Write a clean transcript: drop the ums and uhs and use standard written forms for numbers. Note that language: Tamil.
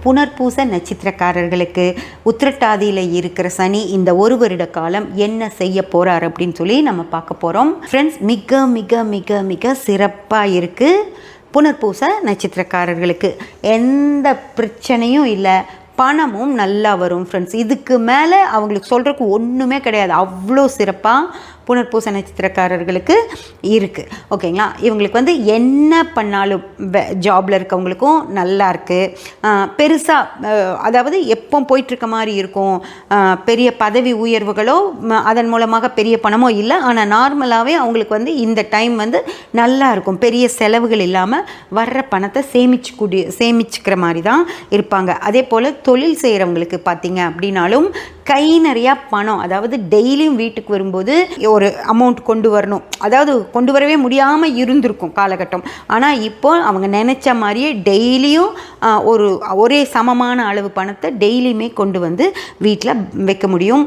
புனர்பூச நட்சத்திரக்காரர்களுக்கு உத்திரட்டாதியில் இருக்கிற சனி இந்த ஒரு வருட காலம் என்ன செய்ய போகிறார் அப்படின்னு சொல்லி நம்ம பார்க்க போகிறோம். ஃப்ரெண்ட்ஸ், மிக மிக மிக மிக சிறப்பாக இருக்குது. புனர்பூச நட்சத்திரக்காரர்களுக்கு எந்த பிரச்சனையும் இல்லை, பணமும் நல்லா வரும். ஃப்ரெண்ட்ஸ், இதுக்கு மேலே அவங்களுக்கு சொல்கிறதுக்கு ஒன்றுமே கிடையாது. அவ்வளோ சிறப்பாக புனர்பூச நட்சத்திரக்காரர்களுக்கு இருக்குது. ஓகேங்களா? இவங்களுக்கு வந்து என்ன பண்ணாலும் ஜாபில் இருக்கவங்களுக்கும் நல்லா இருக்குது. பெருசாக அதாவது எப்போ போயிட்டுருக்க மாதிரி இருக்கும். பெரிய பதவி உயர்வுகளோ அதன் மூலமாக பெரிய பணமோ இல்லை. ஆனால் நார்மலாகவே அவங்களுக்கு வந்து இந்த டைம் வந்து நல்லா இருக்கும். பெரிய செலவுகள் இல்லாமல் வர்ற பணத்தை சேமிச்சுக்கிற மாதிரி தான் இருப்பாங்க. அதே போல் தொழில் செய்கிறவங்களுக்கு பார்த்தீங்க அப்படின்னாலும் கை நிறையா பணம், அதாவது டெய்லியும் வீட்டுக்கு வரும்போது ஒரு அமௌண்ட் கொண்டு வரணும். அதாவது கொண்டு வரவே முடியாமல் இருந்திருக்கும் காலகட்டம். ஆனால் இப்போ அவங்க நினச்ச மாதிரியே டெய்லியும் ஒரே சமமான அளவு பணத்தை டெய்லியுமே கொண்டு வந்து வீட்டில் வைக்க முடியும்.